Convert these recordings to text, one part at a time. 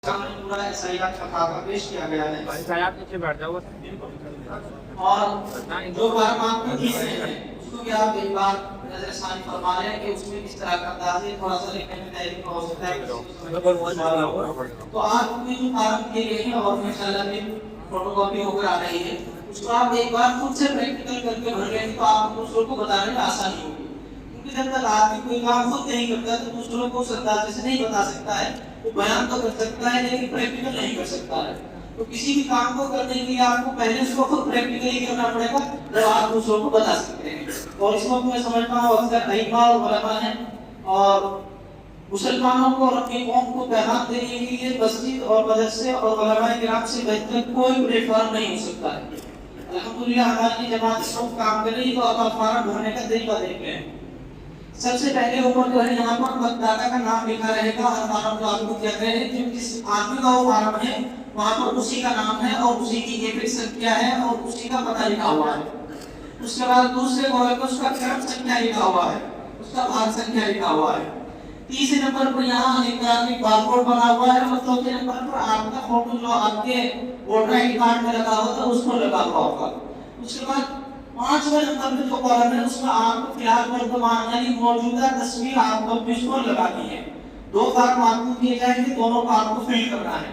सामने पूरा एसआईआर का खाका पेश किया गया है। आप नीचे बैठ जाओ। और जो फार्म आपको दिए हैं उसको भी आप एक बार नजरसानी फरमा लें कि उसमें किस तरह का अंदाज है, थोड़ा सा लिखने में तैयारी हो सकता है। तो आपको जो फार्म दिए गए हैं और इंशाल्लाह में फोटोकॉपी होकर आ रही है, उसको आप एक बार खुद से प्रैक्टिकल करके भर लेंगे तो आपको दूसरों को बताने में आसानी होगी। क्योंकि जब तक आदमी कोई काम खुद नहीं करता तो दूसरों को अंदाजे से नहीं बता सकता है। वो बयान तो कर सकता है लेकिन प्रैक्टिकल नहीं कर सकता है। तो किसी भी काम को करने के लिए आपको पहले उसको खुद प्रैक्टिकली करना पड़ेगा, जब आप दूसरों को बता सकते हैं। और इसको मैं समझता हूँ अक्सर अइम्मा और उलमा हैं और मुसलमानों को और अपनी कौम को पैगाम देने के लिए मस्जिद और मदरसे और उलमा किराम से बेहतर कोई प्लेटफॉर्म नहीं हो सकता है। अल्हम्दुलिल्लाह हमारी जमात सब काम कर रही है। तो आप फार्म भरने का तरीका देख रहे हैं। सबसे पहले ऊपर जो है यहाँ पर मतदाता का नाम लिखा रहेगा और फार्म जो आपको दिया गया है, जो जिस आदमी का वो फार्म है वहाँ पर उसी का नाम है और उसी की एपिक संख्या है और उसी का पता लिखा हुआ है। उसके बाद दूसरे कॉलम पर उसका क्रम संख्या लिखा हुआ है, उसका भाग संख्या लिखा हुआ है। तीसरे नंबर पर यहाँ इलेक्ट्रॉनिक बारकोड बना हुआ है और चौथे नंबर पर आपका फोटो जो आपके वोटर आई कार्ड में लगा हुआ था उसको लगा हुआ होगा। उसके बाद पांचवें नंबर पे जो कॉलम है उसमें आपको फिलहाल वर्तमान यानी मौजूदा तस्वीर आपको विजुअल लगानी है। दो फॉर्म आपको दिए जाएंगे, दोनों को आपको फिल करना है,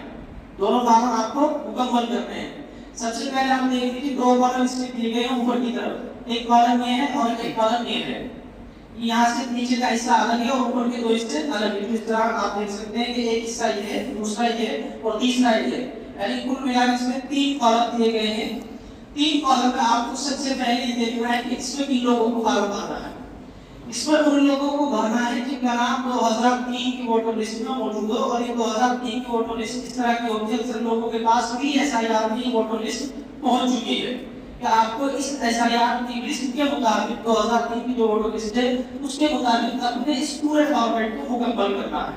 दोनों फॉर्म आपको मुकम्मल करने हैं। सबसे पहले हम देख लीजिए दो कॉलम इसमें दिए गए हैं ऊपर की तरफ, एक कॉलम ये है और एक कॉलम ये है। यहाँ से नीचे का हिस्सा अलग है और ऊपर के दो हिस्से अलग है। इस तरह आप देख सकते हैं कि एक हिस्सा ये है, दूसरा ये है और तीसरा ये है, यानी कुल मिलाकर इसमें तीन कॉलम दिए गए हैं। तीन कॉलम में आपको सबसे पहले देखना है कि इसमें किन लोगों को फॉर्म भरना है। इसमें उन लोगों को भरना है जिनका नाम 2003 की वोटर लिस्ट में मौजूद हो और ये 2003 की वोटर लिस्ट इस तरह की होती है अक्सर लोगों के पास भी एसआईआर की वोटर लिस्ट पहुंच चुकी है कि आपको इस एसआईआर की लिस्ट के मुताबिक 2003 की जो वोटर लिस्ट है उसके मुताबिक अपने इस पूरे फॉर्मेट को मुकम्मल करना है।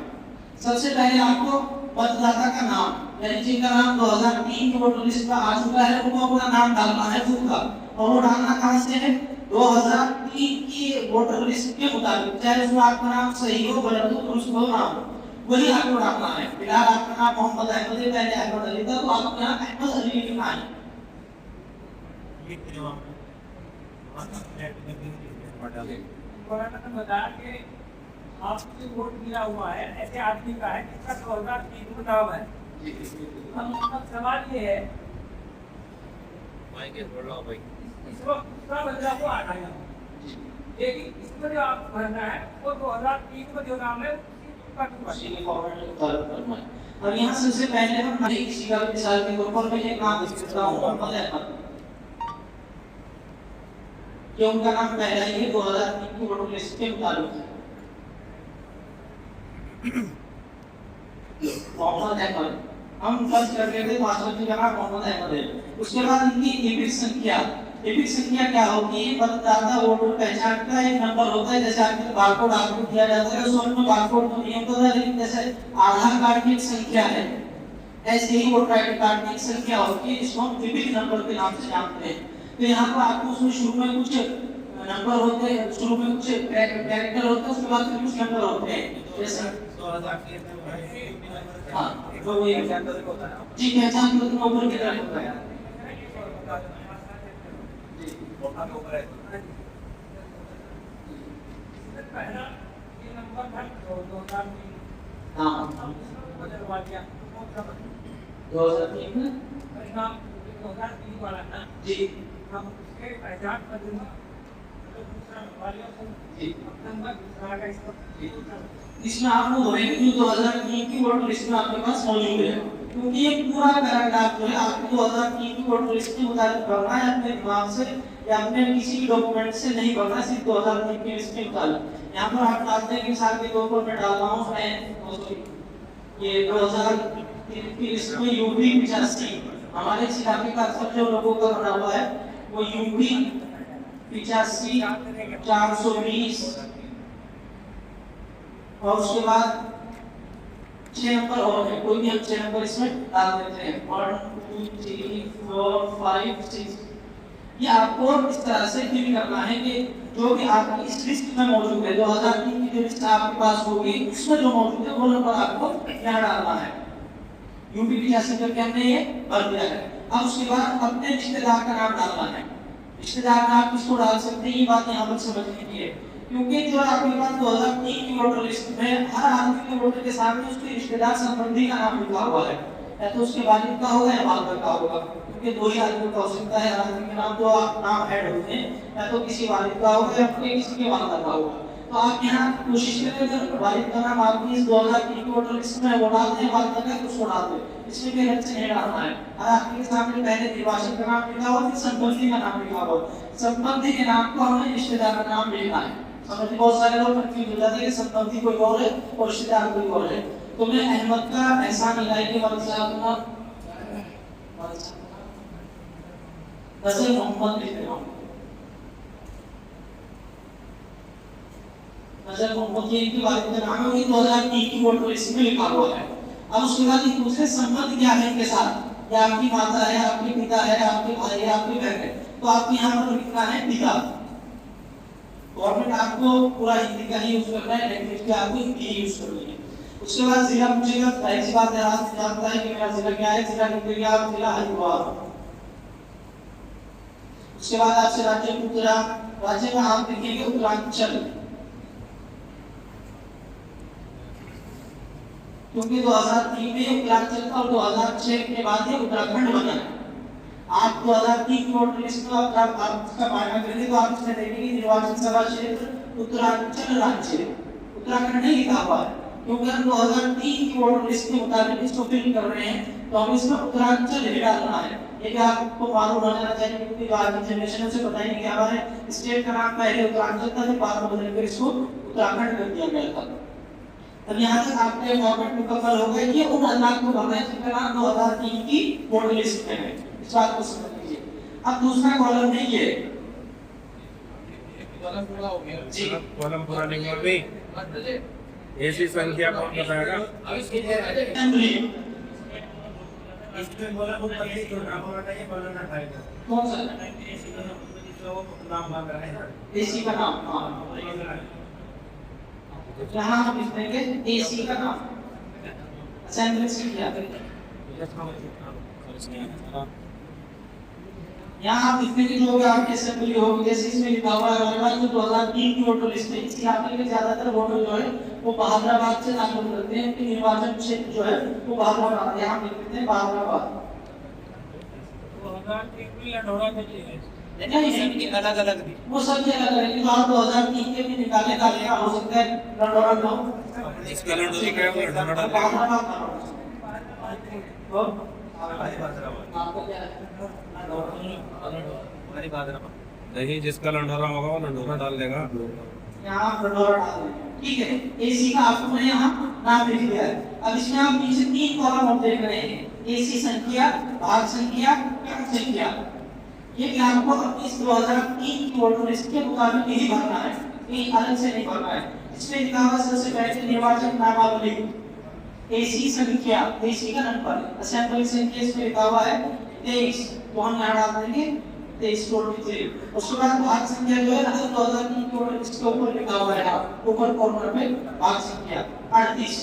सबसे पहले आपको मतदाता का नाम यानी जिनका नाम 2003 की वोटर लिस्ट में आ चुका है उनको अपना नाम डालना है खुद का, और वो डालना कहाँ से है 2003 की वोटर लिस्ट के मुताबिक, चाहे उसमें आपका नाम सही हो गलत हो दुरुस्त हो ना हो वही आपको डालना है। फिलहाल आपका नाम मोहम्मद अहमद है, पहले अहमद अली था तो आपको यहाँ अहमद अली लिखना है। बता के आपने वोट दिया हुआ है ऐसे आदमी का है जिसका 2003 में नाम है। हम सवाल ये है इस वक्त दूसरा बदलाव को आ गया, लेकिन इसमें जो आपको भरना है वो 2003 में जो नाम है और यहाँ सबसे पहले हम किसी का मिसाल के तौर पर मैं एक नाम लिख सकता हूँ मोहम्मद अहमद, कि उनका नाम पहला ही 2003 की वोटर लिस्ट के मुताबिक है मोहम्मद अहमद। हम फर्स्ट कर लेते हैं मास्टर जी का नाम मोहम्मद अहमद है। उसके बाद इनकी एपिक संख्या क्या होगी, मतदाता वोटर पहचान का एक नंबर होता है। जैसे आपके बारकोड आपको दिया जाता है उसमें बारकोड तो नहीं होता है, लेकिन जैसे आधार कार्ड की एक संख्या है ऐसे ही वोटर आई कार्ड की एक संख्या होती है जिसको हम एपिक नंबर के नाम से जानते हैं। तो यहाँ पर आपको उसमें शुरू में कुछ नंबर होते हैं, शुरू में कुछ कैरेक्टर होते हैं, उसके बाद फिर कुछ नंबर होते हैं। जैसे हाँ तो वो ये जी पहचान पत्र ऊपर की तरफ होता है। हाँ 2003 में जी हम उसके पहचान पत्र इसमें आपको होगी 2003 की वोटर लिस्ट में आपके पास मौजूद है, क्योंकि ये पूरा पैराग्राफ जो है आपको 2003 की वोटर लिस्ट के मुताबिक भरना है, अपने दिमाग से या अपने किसी भी डॉक्यूमेंट से नहीं भरना, सिर्फ 2003 की लिस्ट के मुताबिक। यहाँ पर आप डालते हैं कि मिसाल के तौर पर मैं डाल रहा हूँ ये 2003 की लिस्ट में यूपी 85 हमारे इस इलाके का अक्सर जो लोगों का बना हुआ है वो यूपी 85 420 और उसके बाद 6 नंबर और है, कोई भी हम 6 नंबर इसमें डाल देते हैं 1 2 3 4 5 6। ये आपको इस तरह से फिल करना है कि जो भी आपकी इस लिस्ट में मौजूद है 2003 की जो लिस्ट आपके पास होगी उसमें जो मौजूद है वो नंबर आपको यहाँ डालना है। यूपी पिचासी करके हमने ये भर दिया है। अब उसके बाद अपने रिश्तेदार का नाम डालना है। रिश्तेदार नाम किसको डाल सकते हैं, ये बात यहाँ पर समझने की है, क्योंकि जो आपके पास 2003 की वोटर लिस्ट में हर आदमी के वोटर के सामने उसके रिश्तेदार संबंधी का नाम लिखा हुआ है, या तो उसके वालिद का होगा या बाप का होगा, क्योंकि दो ही आदमी का हो सकता है। आदमी के नाम तो नाम ऐड होते हैं, या तो किसी वालिद का होगा या फिर किसी के वालिदा का होगा। तो आप यहाँ कोशिश करें अगर वालिद का नाम आपकी इस 2003 की वोटर लिस्ट में वो डाल दें, वालिदा का उसको डाल दें, इसमें कोई हर्ज नहीं डालना है। आपके सामने पहले निर्वाचन का नाम लिखा हुआ, फिर संबंधी का नाम लिखा हुआ, संबंधी के नाम को हमें रिश्तेदार का नाम लिखना है। समझ, बहुत सारे लोग कंफ्यूज हो जाते हैं कि संबंधी कोई और है और रिश्तेदार कोई और है। तो मैं अहमद का एहसान इलाही वाले साहब का नजर मोहम्मद लिख रहा हूँ। नजर मोहम्मद ये इनके वालिद का नाम है, ये 2003 की वोटर लिस्ट में लिखा हुआ है। अब उसके बाद ये दूसरे संबंध क्या है इनके साथ, या आपकी माता है, आपके पिता है, आपके भाई है, आपकी बहन है, तो आपको यहाँ पर लिखना है पिता। गवर्नमेंट आपको पूरा हिंदी का ही यूज करना है, लैंग्वेज का आपको हिंदी यूज करनी है। उसके बाद जिला पूछेगा, जाहिर सी बात है आप जानता है कि मेरा जिला क्या है, जिला लिखेगा आप जिला हरिद्वार। उसके बाद आपसे राज्य पूछेगा, राज्य में आप लिखेंगे उत्तरांचल, क्योंकि 2003 में उत्तरांचल था और 2006 के बाद ये उत्तराखंड बना है। आप 2003 की वोटर लिस्ट में आप इसका पालन करेंगे तो आप इसमें देखेंगे निर्वाचन सभा क्षेत्र उत्तरांचल राज्य, उत्तराखंड नहीं लिखा हुआ है, क्योंकि हम 2003 की वोटर लिस्ट के मुताबिक इसको फिल कर रहे हैं, तो हमें इसमें उत्तरांचल ही डालना है। ये क्या आपको मालूम हो जाना चाहिए, क्योंकि जो आज की जनरेशन है उसे पता ही नहीं कि हमारे स्टेट का नाम पहले उत्तरांचल था, फिर बाद में बदल कर इसको उत्तराखंड कर दिया गया था। अब यहाँ तक आपके फॉर्मेट मुकम्मल हो गया कि उन अल्लाह को भरना है जिनका नाम 2003 की वोटर लिस्ट में है, इस बात को समझ लीजिए। अब दूसरा कॉलम है ये जी, कॉलम पूरा नहीं हुआ भी, ऐसी संख्या कौन बताएगा? इसमें कॉलम ऊपर से जो नाम होना चाहिए कॉलम ना खाएगा। कौन सा नाम मांग रहा है ना, एसी का नाम, हाँ यहाँ हम लिख देंगे एसी का नाम, असेंबली से क्या यहाँ आप लिख देंगे जो भी आपकी असेंबली होगी, जैसे इसमें लिखा हुआ है जो 2003 की वोटर लिस्ट है, इसकी आपके लिए ज्यादातर वोटर जो है वो बहादुराबाद से ताल्लुक रखते हैं, कि निर्वाचन क्षेत्र जो है वो बहादुराबाद, यहाँ लिख देते हैं बहादुराबाद। अलग अलग वो सब अलग अलग है, आप 2003 के भी निकाले का हो सकता है लंडोरा का हो, इसका लंडोरा लिखा है वो लंडोरा बहादुराबाद का हो। आपको क्या नहीं, जिसका लंडोरा होगा वो लंडोरा डाल देगा, यहाँ लंडोरा डाल देंगे, ठीक है। एसी का आपको मैंने यहाँ नाम लिख दिया है। अब इसमें आप नीचे 3 कॉलम और देख रहे हैं, एसी संख्या, भाग संख्या, क्रम संख्या। ये कि आपको इस 2003 की वोटर लिस्ट के मुताबिक ही भरना है, कहीं अलग से नहीं भरना है। इसमें लिखा हुआ सबसे पहले निर्वाचन नामावली, एसी संख्या, एसी का नंबर, असेंबली संख्या इसमें लिखा हुआ है 23, तो हम यहाँ डाल देंगे 23 टोटल 3। उसके बाद भाग संख्या जो है 2003 की वोटर लिस्ट के ऊपर लिखा हुआ है, ऊपर कॉर्नर पे भाग संख्या 38।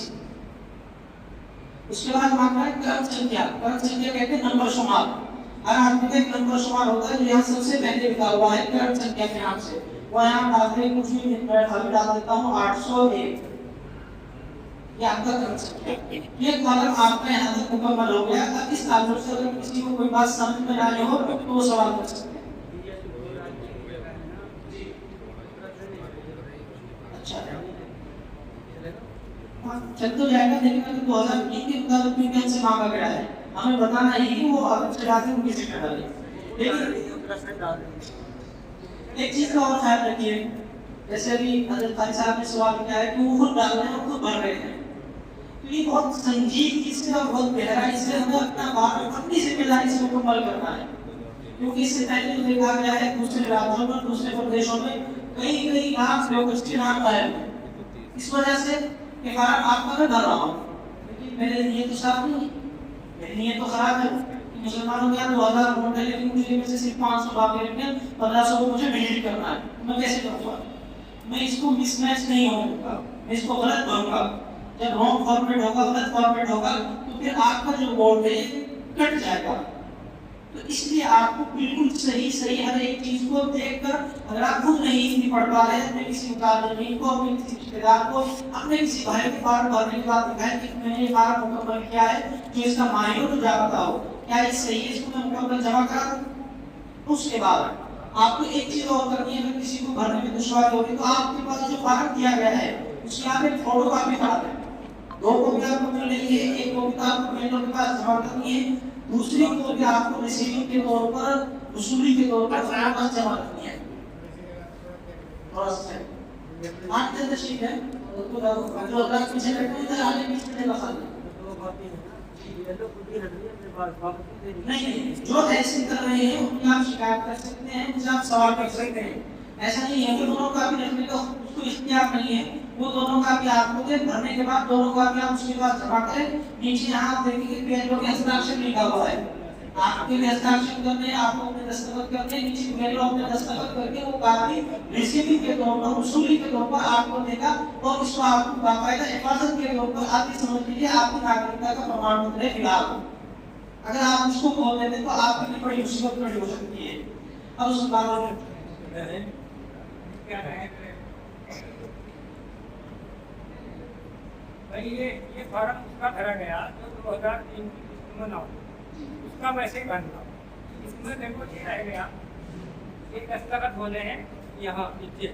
उसके बाद मांगा है क्रम संख्या, क्रम संख्या कहते हैं नंबर शुमार। हर आदमी का एक नंबर शुमार होता है, जो यहाँ सबसे पहले लिखा हुआ है क्रम संख्या के नाम से, वो यहाँ डालते हैं, कुछ भी मैं अभी डाल देता हूँ 801, ये आपका क्रम संख्या। ये कॉलम आपका यहाँ तक मुकम्मल हो गया। अब इस ताल्लुक से अगर किसी को कोई बात समझ में ना आए हो तो वो सवाल कर सकते हैं। अच्छा चल तो जाएगा, लेकिन अगर 2003 के मुताबिक भी से मांगा गया है, हमें बताना ही कि वो अलग से जाते हैं किसी का डाले। लेकिन एक चीज का और ख्याल रखिए, जैसे अभी हजरत खान साहब ने सवाल किया है कि वो खुद डाल रहे हैं और खुद भर रहे हैं, तो ये बहुत संजीदगी से और बहुत गहराई से हमें अपनी जिम्मेदारी से मुकम्मल करना है, क्योंकि इससे पहले जो देखा गया है दूसरे राज्यों में, दूसरे प्रदेशों में कई लाख लोग इसके नाम गायब हैं, इस वजह से के कारण आपका मैं डर रहा हूँ, लेकिन मेरे लिए तो साफ नहीं, मेरी नीयत तो खराब है। मुसलमानों का 2000 वोट है, लेकिन मुझे में से सिर्फ 500 बाकी रखने 1500 को मुझे डिलीट करना है, मैं कैसे करूँगा? मैं इसको मिसमैच नहीं होऊंगा, मैं इसको गलत भरूंगा। जब रॉन्ग फॉर्मेट होगा, गलत फॉर्मेट होगा, तो फिर आपका जो वोट है कट जाएगा। तो इसलिए आपको बिल्कुल सही सही हर एक चीज को देखकर, अगर आप खुद नहीं इतनी पढ़ पा रहे हैं, अपने किसी मुतालिम को, अपने किसी रिश्तेदार को, अपने किसी भाई के फॉर्म भरने के बाद दिखाएं कि मैंने ये फॉर्म मुकम्मल किया है, जो इसका मायने तो जानता हो, क्या ये सही है, इसको मैं मुकम्मल जमा करा दूं। उसके बाद आपको एक चीज और करनी है, अगर किसी को भरने में दुश्वारी होगी तो आपके पास जो फॉर्म दिया गया है उसकी आप एक फोटो कॉपी करा दें। दो कॉपी आपको मिल रही है, एक कॉपी आपको मेल के पास जमा करनी है, दूसरी कॉपी आपको रिसीविंग के तौर पर, वसूली के तौर पर आपके पास जमा करनी है। थोड़ा सा आठ दिन तशरीफ है तो जो अगर पीछे बैठे हैं इधर आने बीच में लगा दें। नहीं, जो ऐसे कर रहे हैं उनकी आप शिकायत कर सकते हैं, उनसे आप सवाल कर सकते हैं। ऐसा नहीं है कि दोनों का भी रखने का उसको इख्तियार नहीं है, वो दोनों का भी आपको दे, भरने के बाद दोनों का भी आप उसके बाद जमा करें। नीचे यहाँ आप देखेंगे पेज पर हस्ताक्षर लिखा हुआ है, आपके लिए हस्ताक्षर करने, आपको अपने दस्तखत करने, नीचे पेज पर अपने दस्तखत करके वो कागज रिसीविंग के तौर पर, वसूली के तौर पर आपको देगा और उसको आपको बाकायदा हिफाजत के तौर पर आपकी समझ लीजिए आपकी नागरिकता का प्रमाण पत्र है फिलहाल। अगर आप उसको खोल देते तो आपके लिए बड़ी मुसीबत खड़ी हो सकती है। अब उस बात क्या है भाई, ये फॉर्म उसका भरा गया जो 2003 की किस्त में ना हो, उसका वैसे ही भरना। इसमें देखो दिखाया गया एक दस्तखत होने हैं यहाँ नीचे,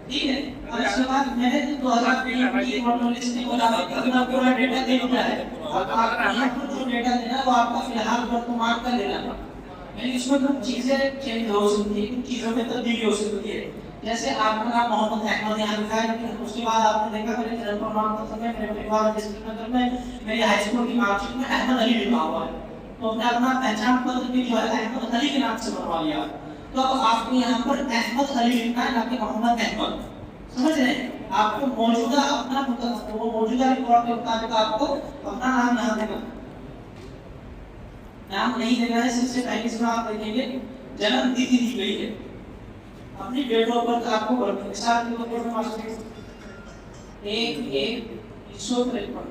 ठीक है। अब इसके बाद मैंने 2003 की लिस्ट के मुताबिक अपना पूरा डेटा दे दिया है। अब आपका यहाँ पर जो डेटा देना वो आपका फिलहाल वर्तमान का देना है, यानी इसमें कुछ चीजें चेंज हो सकती है, कुछ चीजों में तब्दीली हो सकती है। जैसे आपका नाम मोहम्मद अहमद यहाँ लिखा है, लेकिन उसके बाद आपने देखा मेरे जन्म प्रमाण पत्र में, मेरे परिवार डिस्ट्रिक्ट नगर में, मेरी हाई स्कूल की मार्कशीट में अहमद अली लिखा हुआ है, तो अपने अपना पहचान पत्र भी जो है अहमद अली के नाम से बनवा लिया। तो अब आपको यहाँ पर अहमद अली लिखना है, ना कि मोहम्मद अहमद। समझ रहे हैं? आपको मौजूदा अपना वो मौजूदा रिकॉर्ड के मुताबिक आपको अपना नाम यहाँ देना, नाम नहीं देना है। सबसे पहले इसमें आप देखेंगे जन्म तिथि दी गई है, अपनी डेट ऑफ बर्थ आपको भरनी है। साथ में डेट ऑफ बर्थ 1/1/1953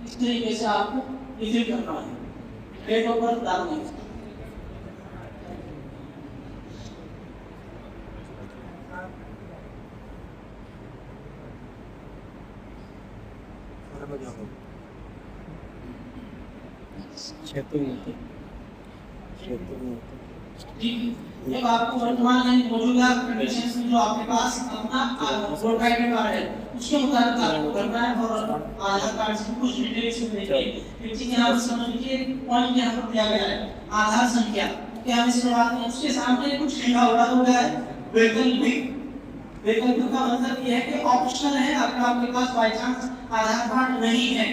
इस तरीके से आपको डिलीट करना है, डेट ऑफ बर्थ डालनी है। जब आपको वर्तमान में मौजूदा कंडीशंस में जो आपके पास अपना वोटर आईडी कार्ड है उसके मुताबिक आपको करना है और आधार कार्ड से कुछ डिटेल्स देंगे। लेकिन यहाँ पर समझ लीजिए पॉइंट यहाँ पर दिया गया है आधार संख्या, क्या हम इसमें बात करें उसके सामने कुछ लिखा हुआ है वैकल्पिक। वैकल्पिक का मतलब यह है कि ऑप्शनल है, अगर आपके पास बाय चांस आधार कार्ड नहीं है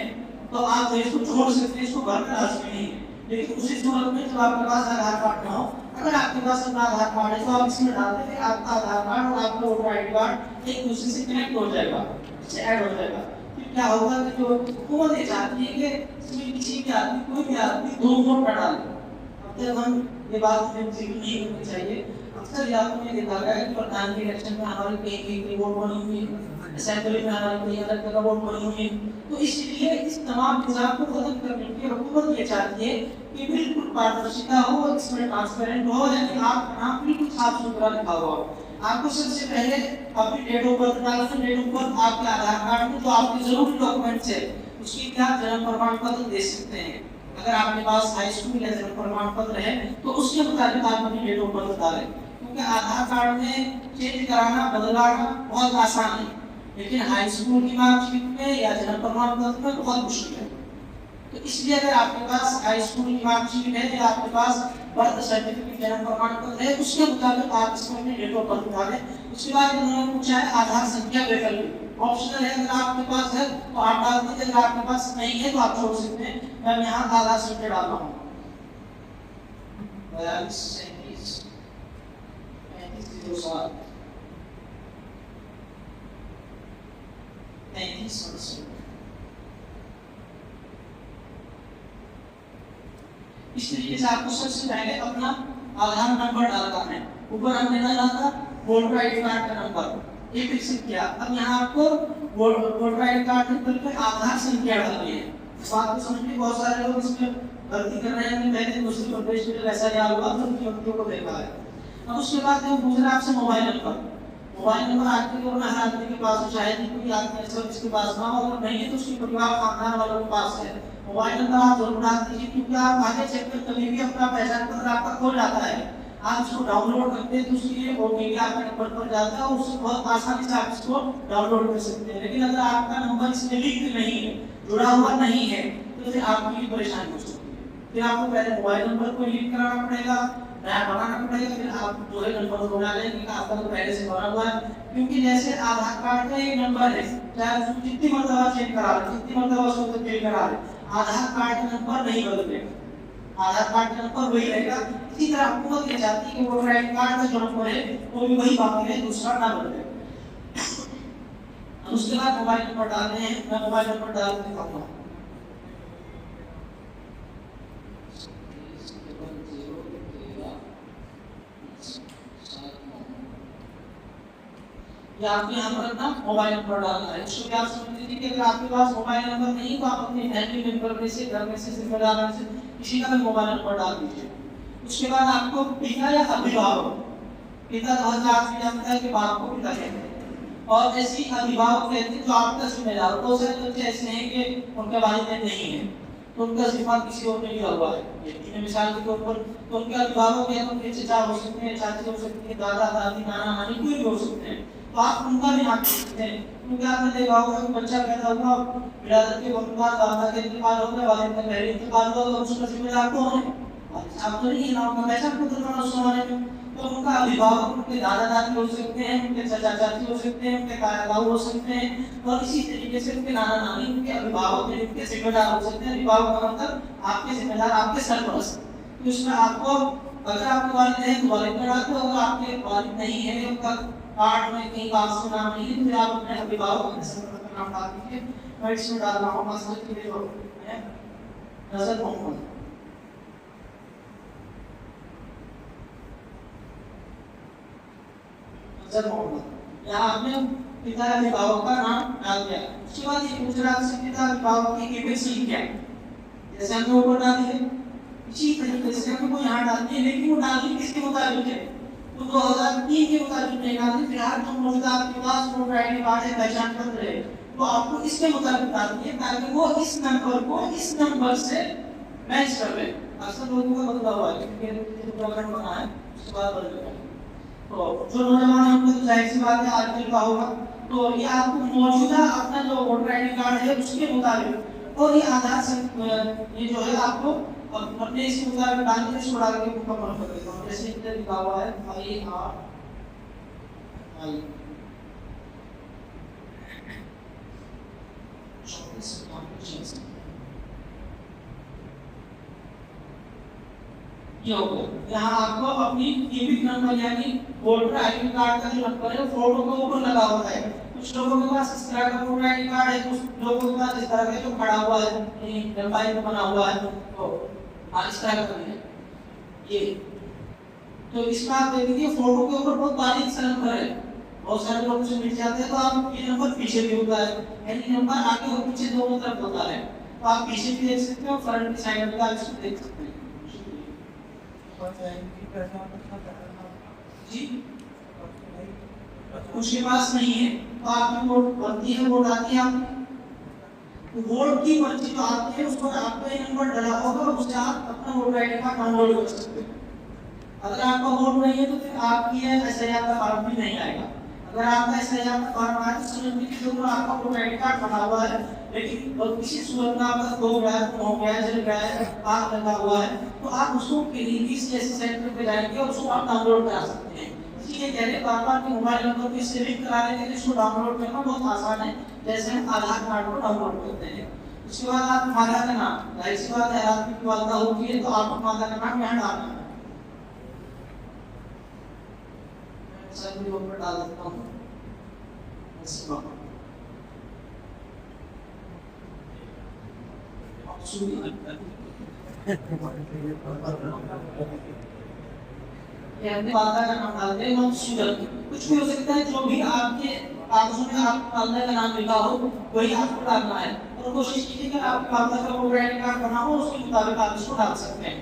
तो आप इसको छोड़ सकते हैं, इसको भरना लाजमी नहीं है। लेकिन उसी सूरत में जब आपके पास आधार कार्ड ना हो, अगर आपके पास अपना आधार कार्ड है तो आप इसमें डाल देंगे आपका आधार कार्ड और आपका वोटर आईडी कार्ड एक दूसरे से कनेक्ट हो जाएगा, इससे ऐड हो जाएगा। फिर क्या होगा कि जो हुकूमत ये चाहती है कि इसमें किसी भी आदमी कोई भी आदमी दो वोट न डाले। अब तक हम ये बात में जिक्र नहीं करनी चाहिए। अक्सर इलाकों में देखा गया है कि प्रधान के इलेक्शन में हमारे कहीं वोट बनी हुई है, असेंबली में हमारे कहीं अलग जगह वोट बनी हुई है। तो इसलिए इस तमाम निज़ाम को खत्म करने के लिए हुकूमत ये चाहती है कि बिल्कुल पारदर्शिता हो, इसमें ट्रांसपेरेंट हो, यानी आप नाम बिल्कुल साफ सुथरा लिखा हुआ हो। आपको सबसे पहले अपनी डेट ऑफ बर्थ डालना है। डेट ऑफ बर्थ आपके आधार कार्ड में जो आपके जरूरी डॉक्यूमेंट्स है उसकी क्या जन्म प्रमाण पत्र दे सकते हैं। अगर आपके पास हाई स्कूल या जन्म प्रमाण पत्र है तो उसके मुताबिक आप अपनी डेट ऑफ बर्थ डालें, क्योंकि आधार कार्ड में चेंज कराना बदलाना बहुत आसान है, लेकिन हाई स्कूल की मार्कशीट में या जन्म प्रमाण पत्र में बहुत मुश्किल है। तो इसलिए अगर आपके पास हाई स्कूल की मार्कशीट है या आपके पास बर्थ सर्टिफिकेट जन्म प्रमाण पत्र है उसके मुताबिक आप इसमें अपनी डेट ऑफ बर्थ डालें। उसके बाद उन्होंने पूछा है आधार संख्या वैकल्पिक ऑप्शनल है, अगर आपके पास है तो आप डाल दीजिए, अगर आपके पास नहीं है तो आप छोड़ सकते हैं। मैं यहाँ आधार संख्या डाल रहा हूँ 42 37 35 07 33%। इस तरीके से आपको सबसे पहले अपना आधार नंबर डालना है। ऊपर हमने डाला था वोटर आईडी कार्ड का नंबर, ये फिक्स किया। अब यहाँ आपको वोटर आईडी कार्ड नंबर पे आधार संख्या डालनी है। इस बात को समझ के बहुत सारे लोग इसमें गलती कर रहे हैं कि मैंने दूसरी प्रदेश में ऐसा क्या हुआ तो उनकी व्यक्तियों को देखा है। अब उसके बाद जो पूछ रहा है आपसे मोबाइल नंबर आज के दौर में हर आदमी के पास शायद ही कोई आदमी ऐसा जिसके पास ना हो, अगर नहीं है तो उसके परिवार खानदान वालों के पास है। मोबाइल नंबर आप जरूर डाल दीजिए, क्योंकि आप आगे चेक कर कभी भी अपना पहचान पत्र आपका खो जाता है, आप इसको डाउनलोड करते हैं तो उसके लिए ओटीपी आपके नंबर पर जाता है और उससे बहुत आसानी से आप इसको डाउनलोड कर सकते हैं। लेकिन अगर आपका नंबर इसमें लिंक नहीं है, जुड़ा हुआ नहीं है, तो फिर आपके लिए परेशानी हो सकती है। फिर आपको पहले मोबाइल नंबर को लिंक कराना पड़ेगा, नया बनाना पड़ेगा, फिर आप जो है नंबर को बना लेंगे कि आपका तो पहले से बना हुआ है। क्योंकि जैसे आधार कार्ड का एक नंबर है, चाहे उसको जितनी मर्तबा चेंज करा ले, जितनी मर्तबा उसको चेंज करा ले, आधार कार्ड का नंबर नहीं बदलेगा, आधार कार्ड का नंबर वही रहेगा। इसी तरह हुकूमत ये चाहती है कि वोटर आईडी कार्ड का जो नंबर है वो भी वही बाकी है, दूसरा ना बदले। उसके बाद मोबाइल नंबर डालने हैं, मैं मोबाइल नंबर डाल देता हूँ। आपको यहाँ पर अपना मोबाइल नंबर डालना है। इसको क्या समझ लीजिए कि अगर आपके पास मोबाइल नंबर नहीं तो आप अपने फैमिली मेंबर में से, घर में से, रिश्तेदार में से किसी का भी मोबाइल नंबर डाल दीजिए। उसके बाद आपको पिता या अभिभावक, पिता तो हर आदमी जानता है कि बाप को पिता कहते हैं, और ऐसी अभिभावक कहते हैं जो आपका जिम्मेदार। बहुत सारे बच्चे ऐसे हैं कि उनके वालिदैन नहीं है तो उनका जिम्मा किसी और ने लिया हुआ है। ये मिसाल के तौर पर तो उनके अभिभावक या तो उनके चाचा हो सकते हैं, चाची हो सकती है, दादा दादी, नाना नानी, कोई भी हो सकते हैं, तो आप उनका भी नाम सकते हैं। क्योंकि आपने देखा होगा कि बच्चा पैदा हुआ, विरासत के वक्त बाद दादा के इंतकाल हो गया, वालिद का पहले इंतकाल हुआ, तो उसका जिम्मेदार कौन है? आप तो नहीं है, नाम का पहचान पत्र बना उस जमाने में। तो उनका अभिभावक उनके दादा दादी हो सकते हैं, उनके चाचा चाची हो सकते हैं, उनके ताया ताऊ हो सकते हैं, और इसी तरीके से उनके नाना नानी उनके अभिभावक हैं, उनके जिम्मेदार हो सकते हैं। अभिभावक का मतलब आपके जिम्मेदार, आपके सरपरस्त। तो इसमें आपको अगर आपके वालिद हैं तो वालिद का डाल दो, अगर आपके वालिद नहीं है, उनका कार्ड में कहीं बात से नाम नहीं है, तो फिर आप अपने अभिभावक के सरपरस्त का नाम डाल दीजिए। मैं इसमें डाल रहा हूँ मसले के लिए जो है नजर मोहम्मद। यहाँ आपने पिता अभिभावक का नाम डाल दिया। उसके बाद ये पूछ रहा है पिता अभिभावक की केबीसी क्या है, जैसे हमने ऊपर डाल दिया, इसी तरीके से हमको यहाँ डालनी है। लेकिन वो डालनी किसके मुताबिक है? तो 2003 के मुताबिक नहीं डालनी। फिलहाल जो मौजूदा आपके पास वोटर आईडी कार्ड है, पहचान पत्र है, तो आपको इसके मुताबिक डालनी है ताकि वो इस नंबर को इस नंबर से मैच कर ले। अक्सर लोगों का बदला हुआ है क्योंकि प्रकरण बना है उसके बाद बदल गया। तो जो नौजवान है उनको तो जाहिर सी बात है आजकल का होगा, तो ये आपको मौजूदा अपना जो वोटर आईडी कार्ड है उसके मुताबिक, और ये आधार से ये जो है आपको अपने इस मुताबिक डाल के इसको डाल के मुकम्मल कर देता हूँ। जैसे इधर लिखा हुआ है आई आर आई ये हो गया। यहाँ आपको अपनी ईपिक नंबर यानी वोटर आईडी कार्ड का जो नंबर है फोटो के ऊपर लगा हुआ है। कुछ लोगों के पास इस तरह का वोटर आईडी कार्ड है, कुछ लोगों के पास इस तरह का जो खड़ा हुआ है, लंबाई में बना हुआ है, तो इस तरह का है ये। तो इसमें आप देखिए फोटो के ऊपर बहुत बारीक सा नंबर है, बहुत सारे लोग से मिल जाते हैं, तो आप ये नंबर पीछे भी होता है, यानी नंबर आगे और पीछे दोनों तरफ होता है, तो आप पीछे भी देख सकते हो, फ्रंट की साइड में आप इसको देख सकते हैं। जी उसके पास नहीं है तो आपकी वोट बनती है, वोट आती है आपकी, वोट की पर्ची जो आती है उस पर आपका ये नंबर डला होगा, उससे आप अपना वोटर आईडी कार्ड डाउनलोड कर सकते हैं। अगर आपका वोट नहीं है तो फिर आपकी एसआईआर का फॉर्म भी नहीं आएगा। अगर आपका एसआईआर का फॉर्म आया तो समझ लीजिए जो आपका वोटर आईडी कार्ड बना हुआ है, लेकिन और किसी सूरत में आपका खो गया, हो गया, जल गया है, आग लगा हुआ है, तो आप उसको किसी जैसे सेंटर पे जाएंगे और उसको आप डाउनलोड करा सकते हैं। इसलिए कह रहे बार-बार कि मोबाइल नंबर को इससे लिंक करा लेंगे तो इसको डाउनलोड करना बहुत आसान है, जैसे हम आधार कार्ड को डाउनलोड करते हैं। उसके बाद आप माता का नाम, जाहिर सी बात है आदमी की वालदा होती है तो आप माता का नाम यहाँ डालना है। सर भी ऊपर डाल देता हूँ। वादा का नाम डालते हैं मंसूर, कुछ भी हो सकता है, जो भी आपके कागजों में आप वादा का नाम लिखा हो वही आपको डालना है। और कोशिश कीजिए कि आप वादा का वोटर आईडी कार्ड बना हो उसके मुताबिक आप इसको डाल सकते हैं।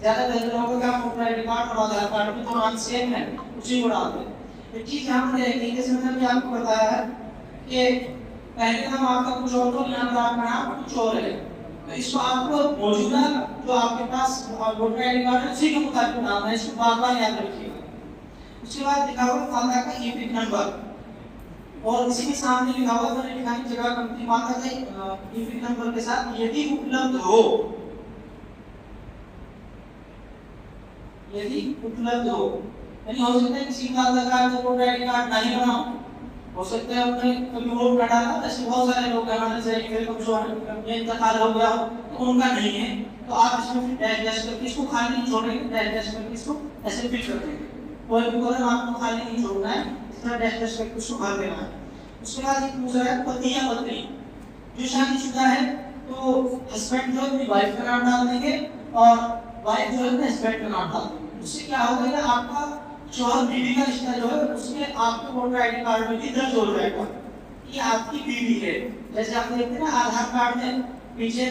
ज्यादा बेहतर होगा कि आप वोटर आईडी कार्ड और आधार कार्ड में जो नाम सेम है उसी को डाल दें। एक चीज यहाँ पर है कि जैसे मैंने आपको बताया है कि पहले नाम आपका कुछ और तो यहाँ पर आपका नाम कुछ और है, तो इसको आपको मौजूदा जो आपके पास वोटर आईडी कार्ड है उसी के मुताबिक डालना है, इसको बार-बार याद रखिएगा। उसके बाद लिखा हुआ खाता का ईपिक नंबर, और इसी के सामने लिखा हुआ मैंने लिखा है जगह कंपनी खाता का ईपिक नंबर के साथ यदि उपलब्ध हो, यदि उपलब्ध हो, यानी हो सकता है किसी का आधार कार्ड वोटर आईडी कार्ड नहीं बना हो सकता है उन्होंने कभी वोट न डाला, ऐसे बहुत सारे लोग हमारे से मेरे को जो है इंतकाल हो गया तो उनका नहीं है, तो आप इसमें फिर डैश करके इसको खाली नहीं छोड़ेंगे, डैश करके इसको ऐसे फिल कर देंगे। कोई भी कॉलम आपको खाली नहीं छोड़ना है, इस तरह डैश करके उसको भर देना है। उसके बाद एक दूसरा है पति या पत्नी, जो शादीशुदा है तो हस्बैंड जो है अपनी वाइफ का नाम डाल देंगे और वाइफ जो है अपने हस्बैंड का नाम डाल देंगे। उससे क्या होगा कि आपका शौहर बीवी का रिश्ता जो है उसमें आपके वोटर आईडी कार्ड में भी दर्ज हो जाएगा कि आपकी बीवी है। जैसे आप देखते हैं ना आधार कार्ड में पीछे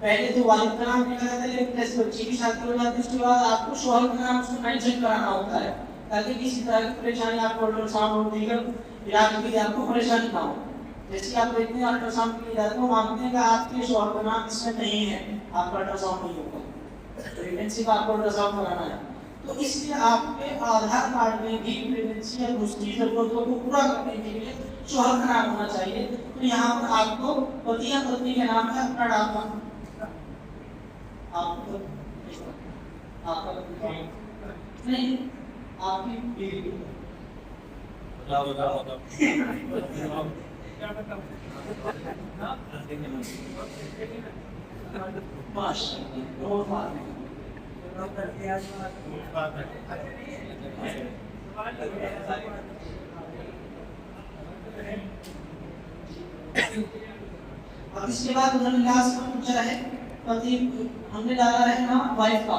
पहले तो वालिद का नाम लिखा जाता है, लेकिन जैसे बच्ची की शादी हो जाती है उसके बाद आपको शौहर का नाम उसको मेंशन कराना होता है ताकि किसी तरह की परेशानी आपको अल्ट्रासाउंड और दीगर इलाज के लिए आपको परेशानी ना हो। जैसे आप देखते हैं अल्ट्रासाउंड के लिए जाते हैं, मानते हैं कि आपके शौहर का नाम इसमें नहीं है, आपका अल्ट्रासाउंड नहीं होगा, तो प्रेगनेंसी का आपको अल्ट्रासाउंड कराना है। तो इसलिए आपके आधार कार्ड में भी प्रेगनेंसी या दूसरी जरूरतों को पूरा करने के लिए शौहर का नाम होना चाहिए। तो यहाँ पर आपको पति या पत्नी के नाम है अपना डालना, आपको नहीं आपकी बीवी अब इसके बाद उन्होंने लास्ट में पूछा है पति, हमने डाला है नाम वाइफ का,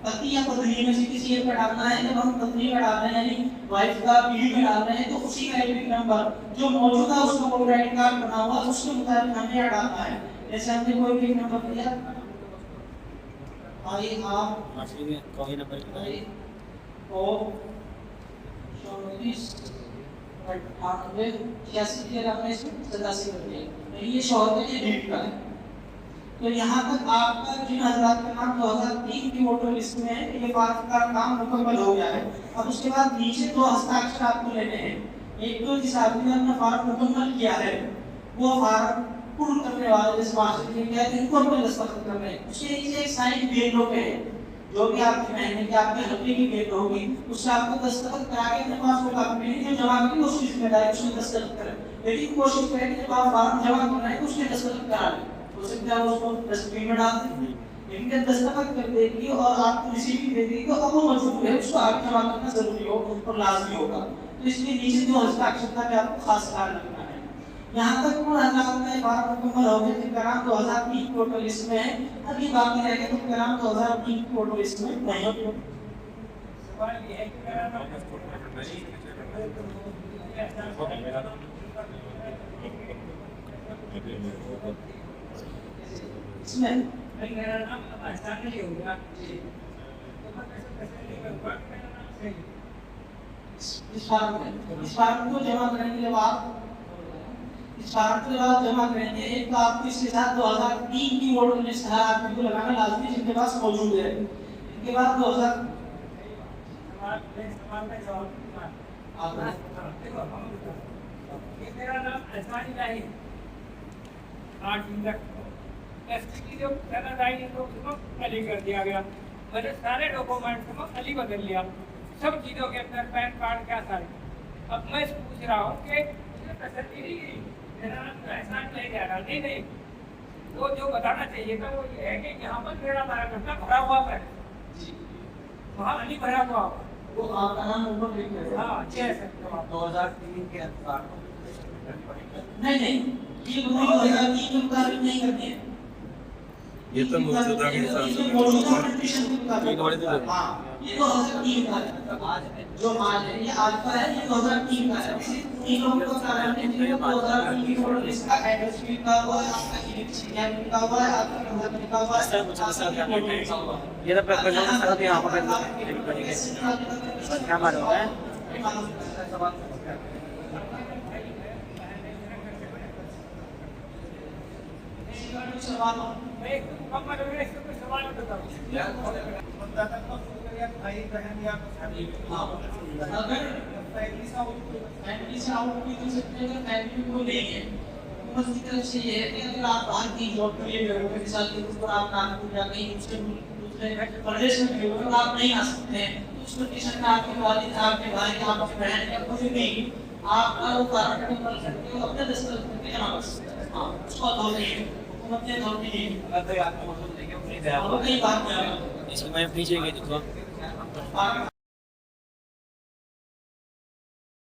पति या पत्नी में से किसी एक का डालना है। जब हम पत्नी का डाल रहे हैं यानी वाइफ का बीवी का डाल रहे हैं तो उसी का ईपिक नंबर जो मौजूदा उसका वोटर आईडी कार्ड बना हुआ उसके मुताबिक हमें यह डालना है। जैसे हमने कोई भी नंबर दिया आई आप कोई नंबर ओ 34 98 86 87 करते हैं, ये शौहर के लिए बीवी का है। तो यहाँ तक आपका जिन हजरात का नाम 2003 की वोटर लिस्ट में है ये बात का काम मुकम्मल हो गया है। अब उसके बाद नीचे दो हस्ताक्षर आपको लेने हैं, एक तो जिस आदमी ने अपना फॉर्म मुकम्मल किया है वो फॉर्म पूर्ण करने वाले जिस मास्टर ने किया है इनको अपने दस्तखत करने हैं। उसके नीचे एक साइन बेल पे है, जो भी आपकी महीने की आपकी हफ्ते की बेल होगी उससे आपको दस्तखत करा के अपने पास होगा, अपने जो जमा करेंगे उस चीज में डायरेक्ट उसमें दस्तखत करें। लेकिन कोशिश करें कि जब आप फॉर्म जमा कर रहे हैं उसमें दस्तखत करा लें, हो सकता है उसको डस्टबिन में डाल दें, लेकिन जब दस्तखत कर देगी और आपको रिसीव दे देगी तो अब वो मजबूर है, उसको आगे जमा करना जरूरी हो और लाजमी होगा। तो इसलिए नीचे जो हस्ताक्षर का भी आपको खास ख्याल रखना है। यहाँ तक पूर्ण हजरात में फॉर्म मुकम्मल हो गए, जिनका नाम 2003 की वोटर लिस्ट में है, अभी बाकी रह गए जिनका नाम 2003 की वोटर लिस्ट में नहीं है। इसमें इस फॉर्म को जमा करने के बाद इस फॉर्म को जब आप जमा करेंगे एक तो आपको इसके साथ 2003 की वोटर लिस्ट है आपको लगाना लाजमी जिनके पास मौजूद है। इसके बाद 2000 मेरा नाम अहसानी लाही है, 8 दिन तक एसटी जो करनाई तो उसको अली कर दिया गया, मैंने सारे डॉक्यूमेंट को अली बदल लिया, सब चीज़ों के अंदर पैन कार्ड क्या सारे। अब मैं पूछ रहा हूँ कि तसल्ली मेरा नाम एहसान नहीं जा रहा, नहीं वो जो बताना चाहिए था वो ये है कि यहाँ पर मेरा घंटा भरा हुआ है, वहाँ अली भरा हुआ वो आपका नाम ऊपर लिख दे। हाँ 2003 के अनुसार नहीं ये 2003 के मुताबिक नहीं करते हैं, ये तो मौजूदा के हिसाब से हाँ, ये 2003 का है। जो आज है, ये आज का है, ये 2003 का है। इसी तीन लोगों का कारण है, जिन्हें 2003 की फोटो इसका एड्रेस भी लिखा हुआ है, आपका इलेक्ट्रिसिटी लिखा हुआ है, आपका घर लिखा हुआ है, ये तो पेपर जो सब यहाँ पर क्या मालूम है मैं एक मुकम्मल हो गया, इसमें कोई सवाल मत बताओ। अगर फैमिली से आउट भी हो सकते हैं, अगर फैमिली को नहीं है, बस की तरफ से ये है कि अगर आप बाहर की जॉब के लिए गए हो, मिसाल के तौर पर आप नागपुर या कहीं दूसरे प्रदेश में गए हो, तो आप नहीं आ सकते हैं, तो उस कंडीशन में आपके वालिद, आपके भाई, आपके बहन या कोई भी आपका वो कारण नहीं बन सकते हो, अपने दस्तखत करके जमा कर सकते हैं। हाँ, उसको अथॉरिटी है, हुकूमत की अथॉरिटी है। अगर आपको मतलब देखिए अपनी और कई बात नहीं है। इसमें पीछे गई देखो